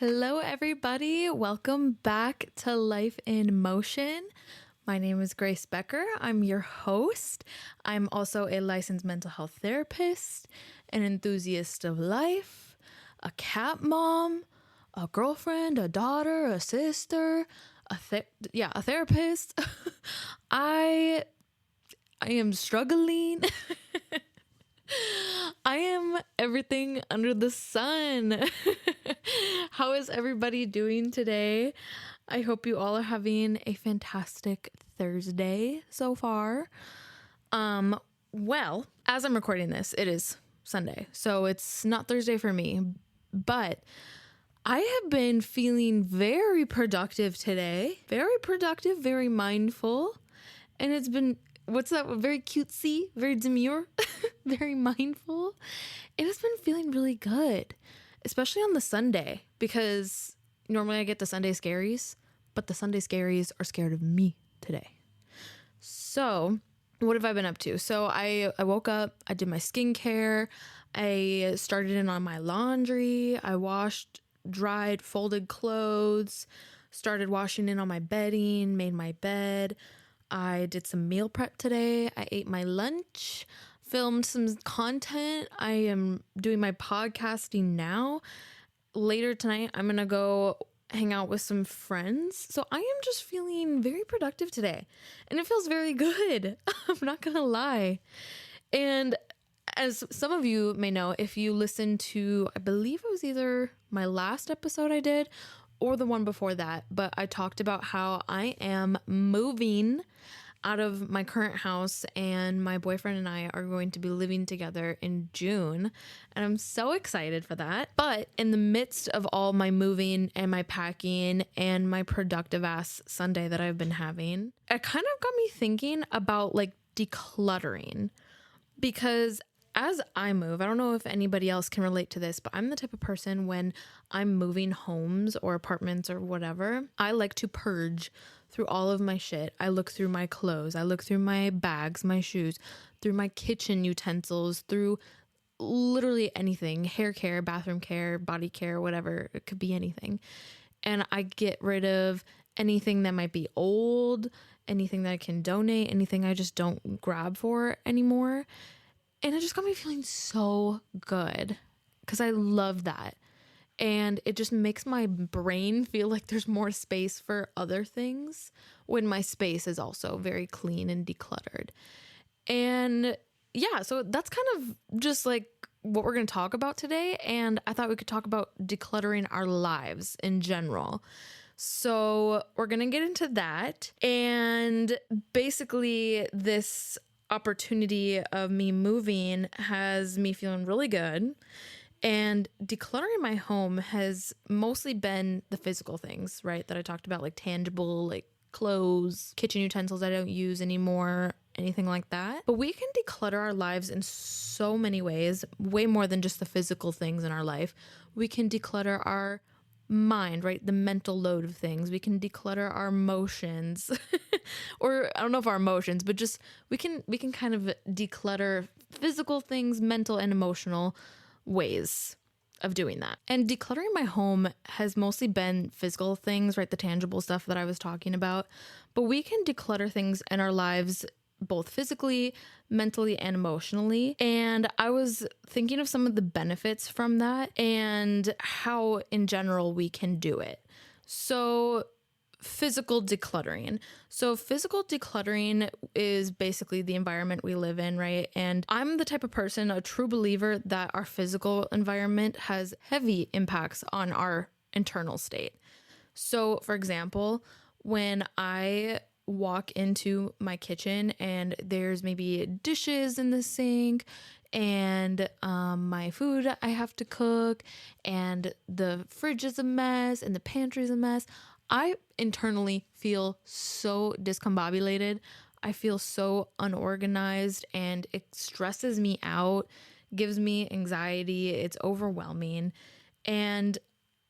Hello, everybody. Welcome back to Life in Motion. My name is Grace Becker. I'm your host. I'm also a licensed mental health therapist, an enthusiast of life, a cat mom, a girlfriend, a daughter, a sister, a therapist. I am struggling. I am everything under the sun. How is everybody doing today? I hope you all are having a fantastic Thursday so far. Well, as I'm recording this, it is Sunday, so it's not Thursday for me, but I have been feeling very productive today. Very productive, very mindful, and it's been very cutesy, very demure, very mindful. It has been feeling really good, especially on the Sunday, because normally I get the Sunday scaries, but the Sunday scaries are scared of me today. So what have I been up to? So I woke up, I did my skincare, I started in on my laundry, I washed, dried, folded clothes, started washing in on my bedding, made my bed. I did some meal prep today. I ate my lunch, filmed some content. I am doing my podcasting now. Later tonight, I'm going to go hang out with some friends. So I am just feeling very productive today. And it feels very good. I'm not going to lie. And as some of you may know, if you listen to, I believe it was either my last episode I did or the one before that, but I talked about how I am moving out of my current house and my boyfriend and I are going to be living together in June, and I'm so excited for that. But in the midst of all my moving and my packing and my productive ass Sunday that I've been having, it kind of got me thinking about like decluttering, because as I move, I don't know if anybody else can relate to this, but I'm the type of person when I'm moving homes or apartments or whatever, I like to purge through all of my shit. I look through my clothes, I look through my bags, my shoes, through my kitchen utensils, through literally anything, hair care, bathroom care, body care, whatever, it could be anything. And I get rid of anything that might be old, anything that I can donate, anything I just don't grab for anymore. And it just got me feeling so good because I love that. And it just makes my brain feel like there's more space for other things when my space is also very clean and decluttered. And yeah, so that's kind of just like what we're going to talk about today. And I thought we could talk about decluttering our lives in general. So we're going to get into that. And basically this opportunity of me moving has me feeling really good, and decluttering my home has mostly been the physical things, right, that I talked about, like tangible, like clothes, kitchen utensils I don't use anymore, anything like that. But we can declutter our lives in so many ways, way more than just the physical things in our life. We can declutter our mind, right? The mental load of things. We can declutter our emotions or I don't know if our emotions, but just we can kind of declutter physical things, mental and emotional ways of doing that. And decluttering my home has mostly been physical things, right? The tangible stuff that I was talking about, but we can declutter things in our lives both physically, mentally, and emotionally. And I was thinking of some of the benefits from that and how in general we can do it. So physical decluttering. So physical decluttering is basically the environment we live in, right? And I'm the type of person, a true believer that our physical environment has heavy impacts on our internal state. So for example, when I walk into my kitchen and there's maybe dishes in the sink and my food I have to cook and the fridge is a mess and the pantry is a mess, I internally feel so discombobulated. I feel so unorganized and it stresses me out, gives me anxiety. It's overwhelming. And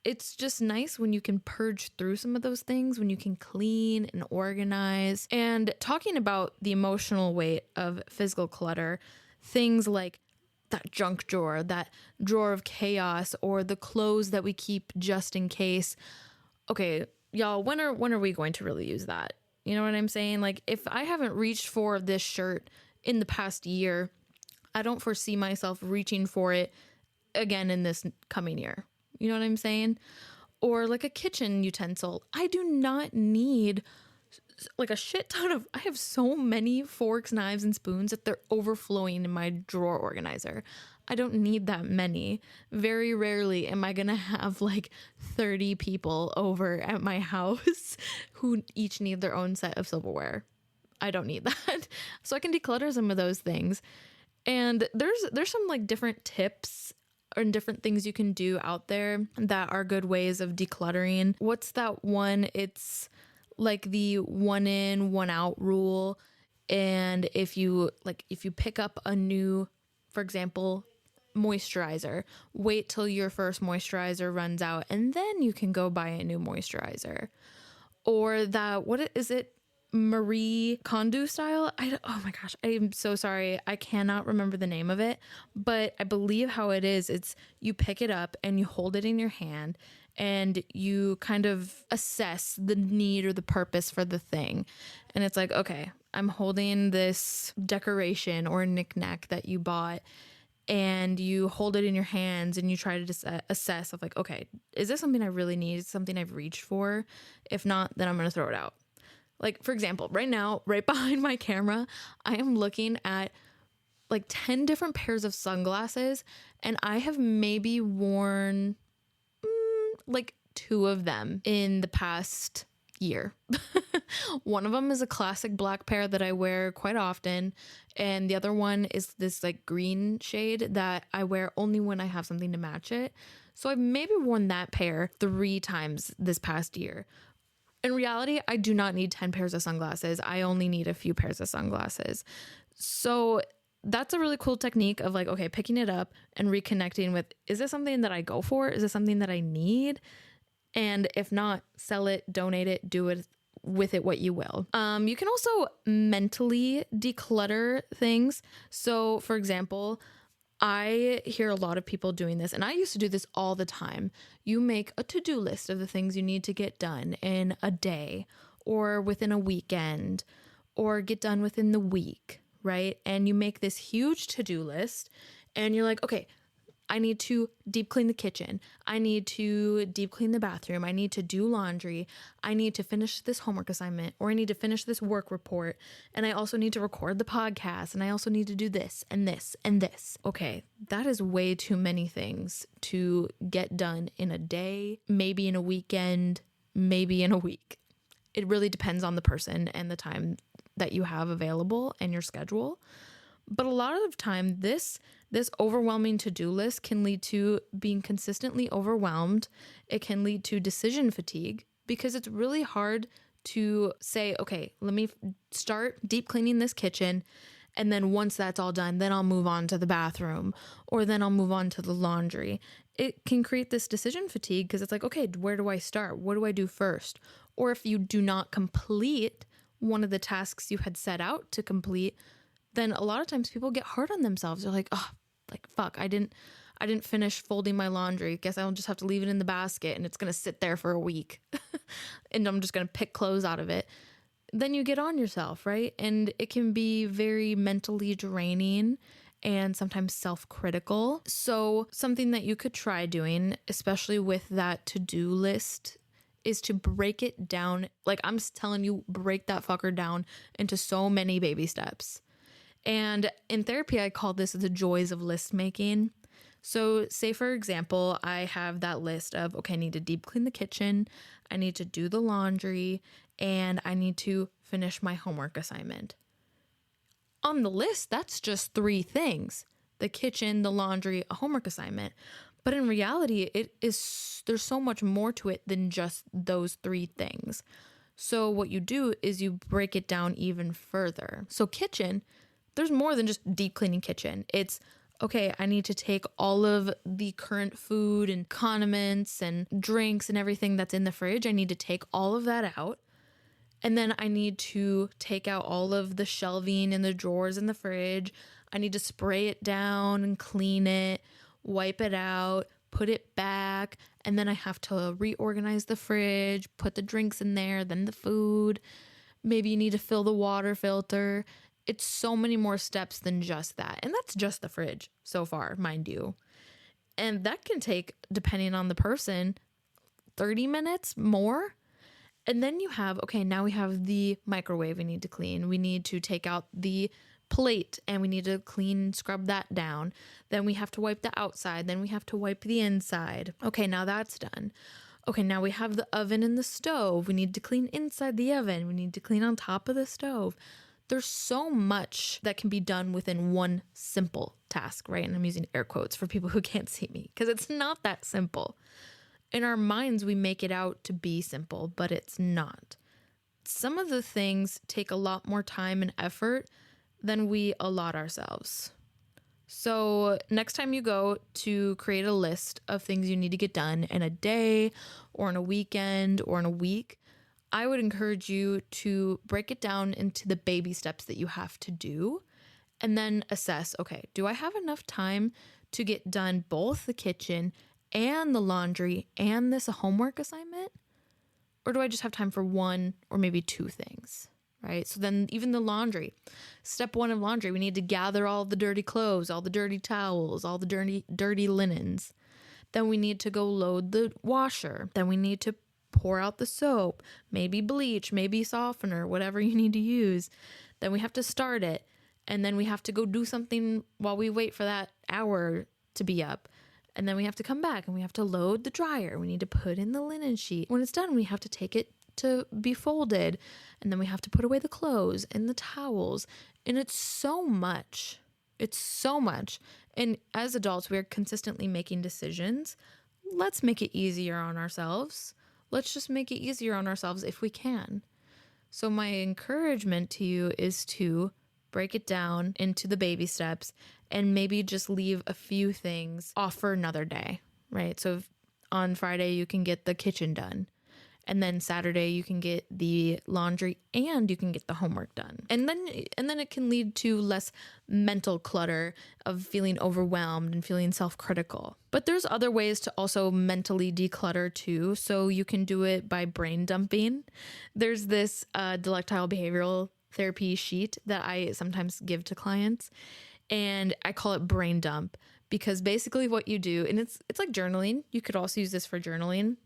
it's just nice when you can purge through some of those things, when you can clean and organize. And talking about the emotional weight of physical clutter, things like that junk drawer, that drawer of chaos, or the clothes that we keep just in case. Okay, y'all, when are we going to really use that? You know what I'm saying? Like, if I haven't reached for this shirt in the past year, I don't foresee myself reaching for it again in this coming year. You know what I'm saying? Or like a kitchen utensil. I do not need like a shit ton of, I have so many forks, knives, and spoons that they're overflowing in my drawer organizer. I don't need that many. Very rarely am I going to have like 30 people over at my house who each need their own set of silverware. I don't need that. So I can declutter some of those things. And there's some like different tips and different things you can do out there that are good ways of decluttering. What's that one? It's like the 1 in, 1 out rule. And if you pick up a new, for example, moisturizer, wait till your first moisturizer runs out and then you can go buy a new moisturizer. Or that, what is it? Marie Kondo style. Oh my gosh, I'm so sorry. I cannot remember the name of it, but I believe how it is, it's you pick it up and you hold it in your hand and you kind of assess the need or the purpose for the thing. And it's like, okay, I'm holding this decoration or knickknack that you bought, and you hold it in your hands and you try to assess of like, okay, is this something I really need? Is it something I've reached for? If not, then I'm going to throw it out. Like, for example, right now, right behind my camera, I am looking at like 10 different pairs of sunglasses, and I have maybe worn like 2 of them in the past year. One of them is a classic black pair that I wear quite often, and the other one is this like green shade that I wear only when I have something to match it. So I've maybe worn that pair 3 times this past year. In reality, I do not need 10 pairs of sunglasses. I only need a few pairs of sunglasses. So that's a really cool technique of like, okay, picking it up and reconnecting with, is this something that I go for? Is this something that I need? And if not, sell it, donate it, do it with it what you will. You can also mentally declutter things. So for example, I hear a lot of people doing this, and I used to do this all the time. You make a to-do list of the things you need to get done in a day or within a weekend or get done within the week, right? And you make this huge to-do list and you're like, okay, I need to deep clean the kitchen. I need to deep clean the bathroom. I need to do laundry. I need to finish this homework assignment, or I need to finish this work report. And I also need to record the podcast. And I also need to do this and this and this. Okay, that is way too many things to get done in a day, maybe in a weekend, maybe in a week. It really depends on the person and the time that you have available and your schedule. But a lot of the time, this overwhelming to-do list can lead to being consistently overwhelmed. It can lead to decision fatigue because it's really hard to say, okay, let me start deep cleaning this kitchen. And then once that's all done, then I'll move on to the bathroom, or then I'll move on to the laundry. It can create this decision fatigue because it's like, okay, where do I start? What do I do first? Or if you do not complete one of the tasks you had set out to complete, then a lot of times people get hard on themselves. They're like, oh, like, fuck, I didn't finish folding my laundry. Guess I'll just have to leave it in the basket and it's going to sit there for a week and I'm just going to pick clothes out of it. Then you get on yourself, right? And it can be very mentally draining and sometimes self-critical. So something that you could try doing, especially with that to-do list, is to break it down. Like, I'm just telling you, break that fucker down into so many baby steps. And in therapy, I call this the joys of list making. So say, for example, I have that list of, okay, I need to deep clean the kitchen, I need to do the laundry, and I need to finish my homework assignment. On the list, that's just 3 things: the kitchen, the laundry, a homework assignment. But in reality, there's so much more to it than just those 3 things. So what you do is you break it down even further. So kitchen, there's more than just deep cleaning kitchen. It's, okay, I need to take all of the current food and condiments and drinks and everything that's in the fridge. I need to take all of that out. And then I need to take out all of the shelving in the drawers in the fridge. I need to spray it down and clean it, wipe it out, put it back, and then I have to reorganize the fridge, put the drinks in there, then the food. Maybe you need to fill the water filter. It's so many more steps than just that. And that's just the fridge so far, mind you. And that can take, depending on the person, 30 minutes more. And then you have, okay, now we have the microwave we need to clean. We need to take out the plate and we need to clean, scrub that down. Then we have to wipe the outside. Then we have to wipe the inside. Okay, now that's done. Okay, now we have the oven and the stove. We need to clean inside the oven. We need to clean on top of the stove. There's so much that can be done within one simple task, right? And I'm using air quotes for people who can't see me because it's not that simple. In our minds, we make it out to be simple, but it's not. Some of the things take a lot more time and effort than we allot ourselves. So next time you go to create a list of things you need to get done in a day or in a weekend or in a week, I would encourage you to break it down into the baby steps that you have to do and then assess, okay, do I have enough time to get done both the kitchen and the laundry and this homework assignment? Or do I just have time for one or maybe two things, right? So then even the laundry, step one of laundry, we need to gather all the dirty clothes, all the dirty towels, all the dirty linens. Then we need to go load the washer. Then we need to pour out the soap, maybe bleach, maybe softener, whatever you need to use. Then we have to start it. And then we have to go do something while we wait for that hour to be up. And then we have to come back and we have to load the dryer. We need to put in the linen sheet. When it's done, we have to take it to be folded. And then we have to put away the clothes and the towels. And it's so much. It's so much. And as adults, we are consistently making decisions. Let's make it easier on ourselves. Let's just make it easier on ourselves if we can. So my encouragement to you is to break it down into the baby steps and maybe just leave a few things off for another day, right? So on Friday, you can get the kitchen done. And then Saturday, you can get the laundry and you can get the homework done. And then it can lead to less mental clutter of feeling overwhelmed and feeling self-critical. But there's other ways to also mentally declutter too. So you can do it by brain dumping. There's this delectile behavioral therapy sheet that I sometimes give to clients. And I call it brain dump because basically what you do, and it's like journaling. You could also use this for journaling.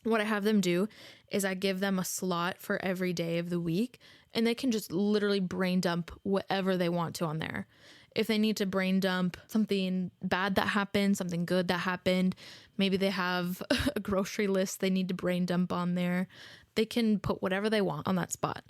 What I have them do is I give them a slot for every day of the week, and they can just literally brain dump whatever they want to on there. If they need to brain dump something bad that happened, something good that happened, maybe they have a grocery list they need to brain dump on there, they can put whatever they want on that spot.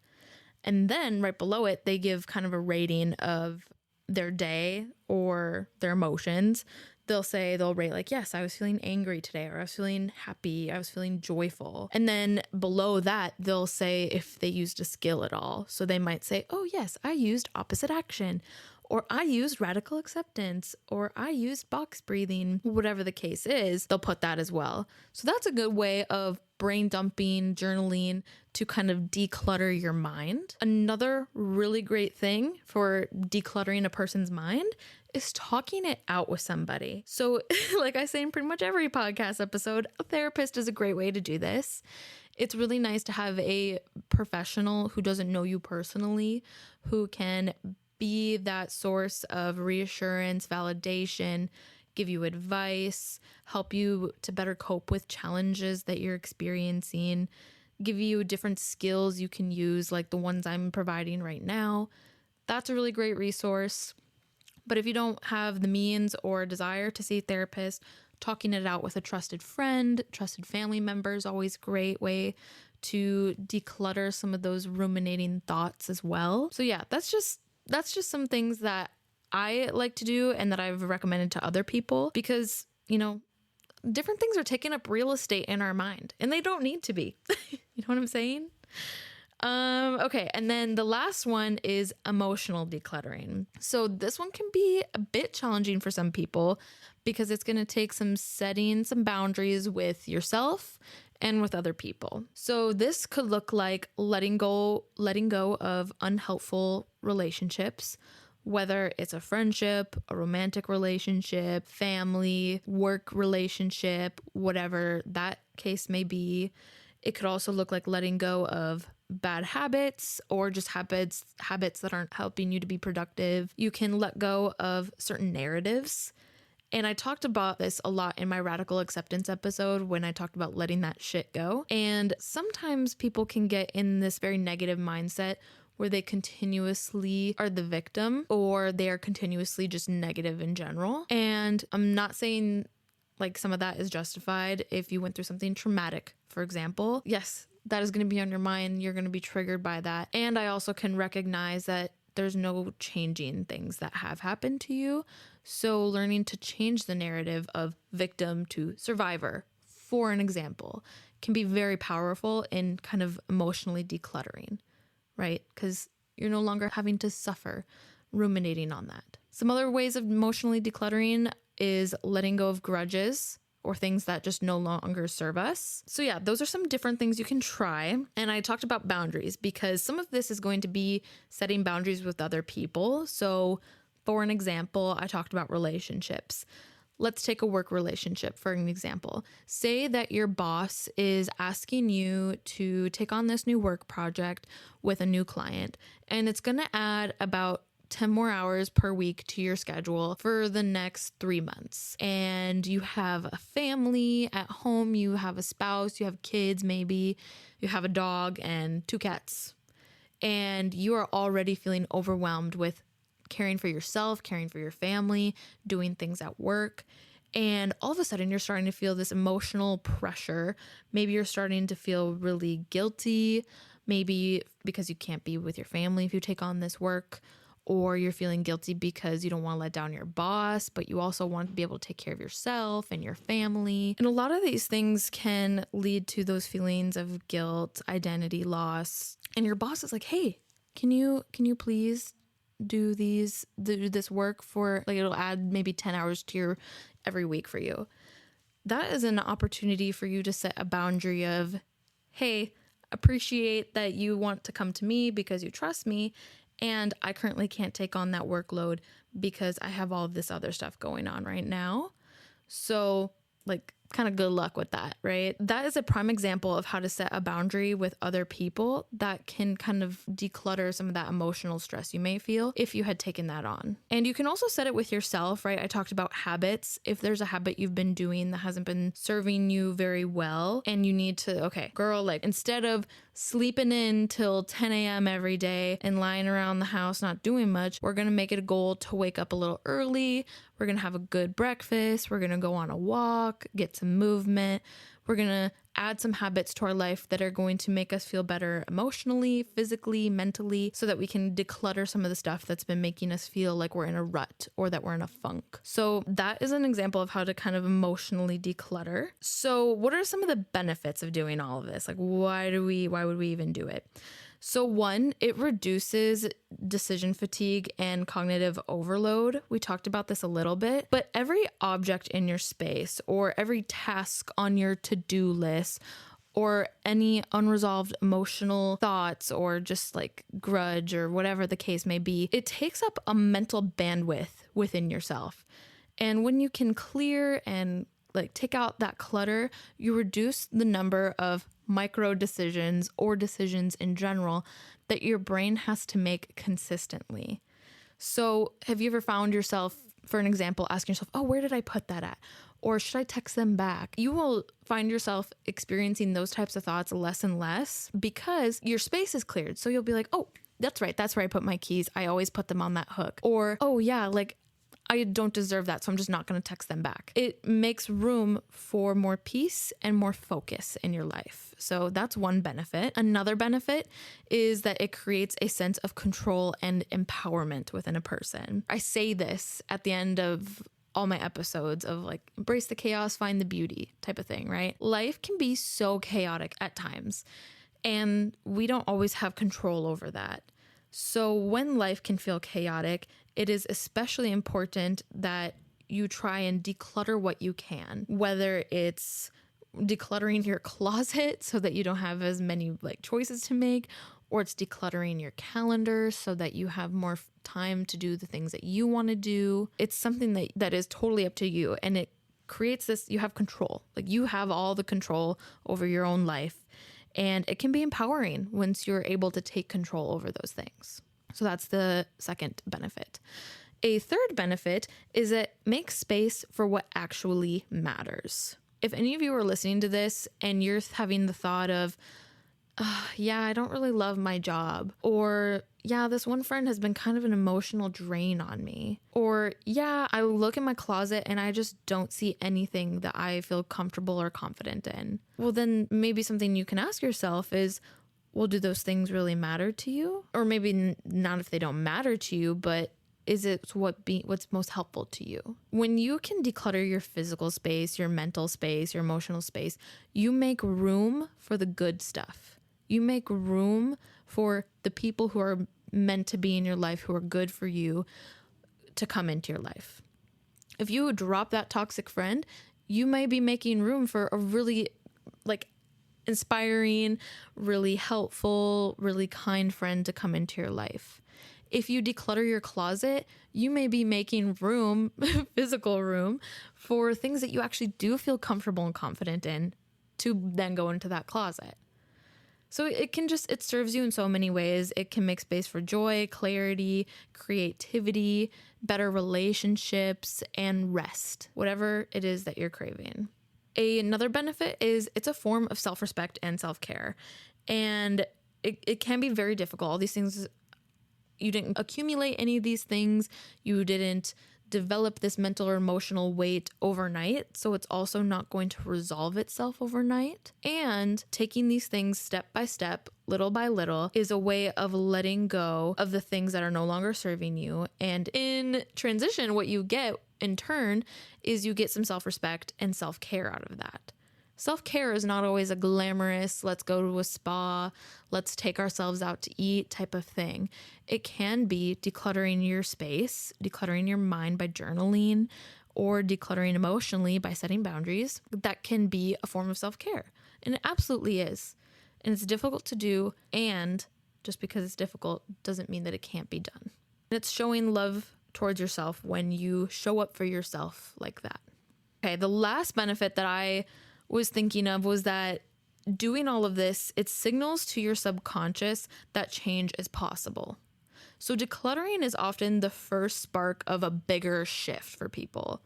And then right below it, they give kind of a rating of their day or their emotions. They'll rate like, yes, I was feeling angry today, or I was feeling happy, I was feeling joyful. And then below that, they'll say if they used a skill at all. So they might say, oh yes, I used opposite action, or I used radical acceptance, or I used box breathing, whatever the case is, they'll put that as well. So that's a good way of brain dumping, journaling to kind of declutter your mind. Another really great thing for decluttering a person's mind is talking it out with somebody. So like I say in pretty much every podcast episode, a therapist is a great way to do this. It's really nice to have a professional who doesn't know you personally, who can be that source of reassurance, validation, give you advice, help you to better cope with challenges that you're experiencing, give you different skills you can use, like the ones I'm providing right now. That's a really great resource. But if you don't have the means or desire to see a therapist, talking it out with a trusted friend, trusted family member is always a great way to declutter some of those ruminating thoughts as well. So yeah, that's just some things that I like to do and that I've recommended to other people because, different things are taking up real estate in our mind and they don't need to be. You know what I'm saying? Okay. And then the last one is emotional decluttering. So this one can be a bit challenging for some people because it's going to take some setting some boundaries with yourself and with other people. So this could look like letting go of unhelpful relationships, whether it's a friendship, a romantic relationship, family, work relationship, whatever that case may be. It could also look like letting go of bad habits or just habits that aren't helping you to be productive. You can let go of certain narratives. And I talked about this a lot in my radical acceptance episode when I talked about letting that shit go. And sometimes people can get in this very negative mindset where they continuously are the victim or they are continuously just negative in general. And I'm not saying like some of that is justified if you went through something traumatic, for example. Yes, that is going to be on your mind. You're going to be triggered by that. And I also can recognize that there's no changing things that have happened to you. So learning to change the narrative of victim to survivor, for an example, can be very powerful in kind of emotionally decluttering, right? Because you're no longer having to suffer ruminating on that. Some other ways of emotionally decluttering is letting go of grudges or things that just no longer serve us. So yeah, those are some different things you can try. And I talked about boundaries because some of this is going to be setting boundaries with other people. So for an example, I talked about relationships. Let's take a work relationship for an example. Say that your boss is asking you to take on this new work project with a new client, and it's going to add about 10 more hours per week to your schedule for the next 3 months. And you have a family at home, you have a spouse, you have kids, maybe you have a dog and 2 cats. And you are already feeling overwhelmed with caring for yourself, caring for your family, doing things at work. And all of a sudden you're starting to feel this emotional pressure. Maybe you're starting to feel really guilty, maybe because you can't be with your family if you take on this work. Or you're feeling guilty because you don't want to let down your boss, but you also want to be able to take care of yourself and your family. And a lot of these things can lead to those feelings of guilt, identity loss. And your boss is like, hey, can you please do this work for, like, it'll add maybe 10 hours to your every week for you. That is an opportunity for you to set a boundary of, hey, appreciate that you want to come to me because you trust me. And I currently can't take on that workload because I have all of this other stuff going on right now. So, like, kind of good luck with that, right? That is a prime example of how to set a boundary with other people that can kind of declutter some of that emotional stress you may feel if you had taken that on. And you can also set it with yourself, right? I talked about habits. If there's a habit you've been doing that hasn't been serving you very well and you need to, okay, girl, like, instead of sleeping in till 10 a.m. every day and lying around the house not doing much, we're going to make it a goal to wake up a little early. We're going to have a good breakfast. We're going to go on a walk, get some movement. We're going to add some habits to our life that are going to make us feel better emotionally, physically, mentally, so that we can declutter some of the stuff that's been making us feel like we're in a rut or that we're in a funk. So that is an example of how to kind of emotionally declutter. So what are some of the benefits of doing all of this? Like, why would we even do it? So one, it reduces decision fatigue and cognitive overload. We talked about this a little bit, but every object in your space or every task on your to-do list or any unresolved emotional thoughts or just like grudge or whatever the case may be, it takes up a mental bandwidth within yourself. And when you can clear and like take out that clutter, you reduce the number of micro decisions or decisions in general that your brain has to make consistently. So have you ever found yourself, for an example, asking yourself, oh, where did I put that at? Or should I text them back? You will find yourself experiencing those types of thoughts less and less because your space is cleared. So you'll be like, oh, that's right. That's where I put my keys. I always put them on that hook. Or, oh yeah, like I don't deserve that, so I'm just not going to text them back. It makes room for more peace and more focus in your life. So that's one benefit. Another benefit is that it creates a sense of control and empowerment within a person. I say this at the end of all my episodes of like embrace the chaos, find the beauty type of thing, right? Life can be so chaotic at times, and we don't always have control over that. So when life can feel chaotic, it is especially important that you try and declutter what you can, whether it's decluttering your closet so that you don't have as many like choices to make, or it's decluttering your calendar so that you have more time to do the things that you want to do. It's something that is totally up to you, and it creates this, you have control. Like you have all the control over your own life, and it can be empowering once you're able to take control over those things. So that's the second benefit. A third benefit is it makes space for what actually matters. If any of you are listening to this and you're having the thought of, yeah, I don't really love my job, or yeah, this one friend has been kind of an emotional drain on me, or yeah, I look in my closet and I just don't see anything that I feel comfortable or confident in. Well, then maybe something you can ask yourself is, well, do those things really matter to you? Or maybe not if they don't matter to you, but is it what's most helpful to you? When you can declutter your physical space, your mental space, your emotional space, you make room for the good stuff. You make room for the people who are meant to be in your life, who are good for you, to come into your life. If you drop that toxic friend, you may be making room for a really inspiring, really helpful, really kind friend to come into your life. If you declutter your closet, you may be making room, physical room, for things that you actually do feel comfortable and confident in to then go into that closet. So it serves you in so many ways. It can make space for joy, clarity, creativity, better relationships, and rest, whatever it is that you're craving. Another benefit is it's a form of self-respect and self-care. And it can be very difficult. All these things, you didn't accumulate any of these things. You didn't develop this mental or emotional weight overnight. So it's also not going to resolve itself overnight. And taking these things step by step, little by little, is a way of letting go of the things that are no longer serving you. And in transition, what you get in turn is you get some self-respect and self-care out of that. Self-care is not always a glamorous, let's go to a spa, let's take ourselves out to eat type of thing. It can be decluttering your space, decluttering your mind by journaling, or decluttering emotionally by setting boundaries. That can be a form of self-care. And it absolutely is. And it's difficult to do. And just because it's difficult doesn't mean that it can't be done. And it's showing love towards yourself when you show up for yourself like that. Okay, the last benefit that I was thinking of was that doing all of this, it signals to your subconscious that change is possible. So decluttering is often the first spark of a bigger shift for people.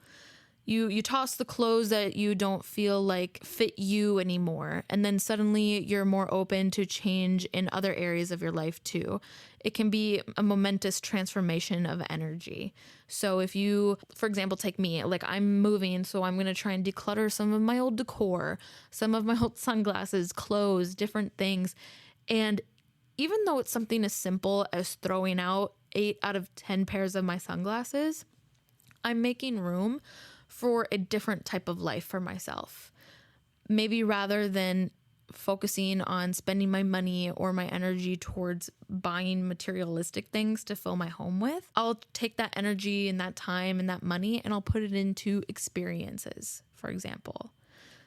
You toss the clothes that you don't feel like fit you anymore, and then suddenly you're more open to change in other areas of your life too. It can be a momentous transformation of energy. So if you, for example, take me, like I'm moving, so I'm going to try and declutter some of my old decor, some of my old sunglasses, clothes, different things. And even though it's something as simple as throwing out 8 out of 10 pairs of my sunglasses, I'm making room for a different type of life for myself. Maybe rather than focusing on spending my money or my energy towards buying materialistic things to fill my home with, I'll take that energy and that time and that money and I'll put it into experiences, for example.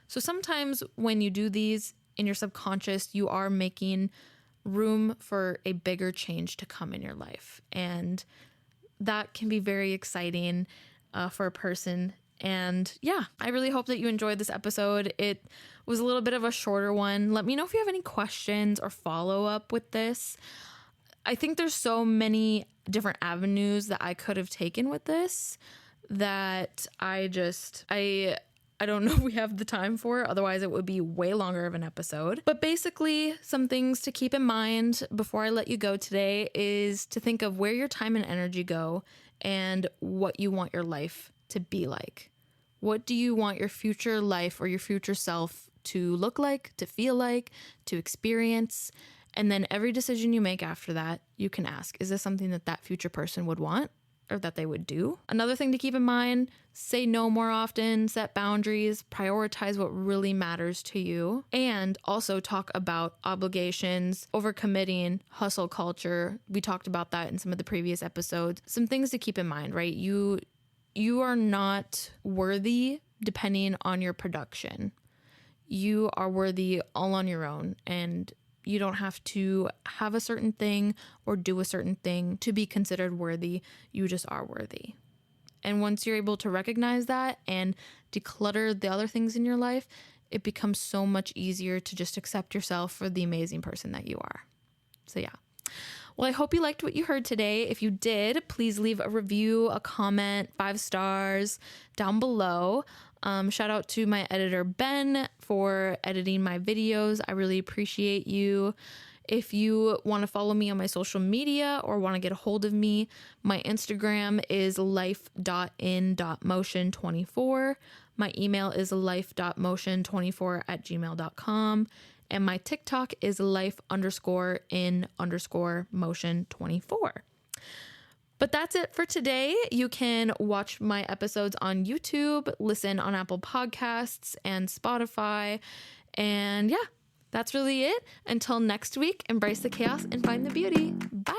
So sometimes when you do these in your subconscious, you are making room for a bigger change to come in your life. And that can be very exciting for a person. And yeah, I really hope that you enjoyed this episode. It was a little bit of a shorter one. Let me know if you have any questions or follow up with this. I think there's so many different avenues that I could have taken with this that I don't know if we have the time for. Otherwise, it would be way longer of an episode. But basically, some things to keep in mind before I let you go today is to think of where your time and energy go and what you want your life to be like. What do you want your future life or your future self to look like, to feel like, to experience? And then every decision you make after that, you can ask, is this something that future person would want or that they would do? Another thing to keep in mind, say no more often, set boundaries, prioritize what really matters to you, and also talk about obligations, overcommitting, hustle culture. We talked about that in some of the previous episodes. Some things to keep in mind, right? You are not worthy depending on your production. You are worthy all on your own, and You don't have to have a certain thing or do a certain thing to be considered worthy. You just are worthy. And once you're able to recognize that and declutter the other things in your life, it becomes so much easier to just accept yourself for the amazing person that you are. So yeah. Well, I hope you liked what you heard today. If you did, please leave a review, a comment, 5 stars down below. Shout out to my editor, Ben, for editing my videos. I really appreciate you. If you want to follow me on my social media or want to get a hold of me, my Instagram is life.in.motion24. My email is life.motion24@gmail.com. And my TikTok is life_in_motion24. But that's it for today. You can watch my episodes on YouTube, listen on Apple Podcasts and Spotify. And yeah, that's really it. Until next week, embrace the chaos and find the beauty. Bye.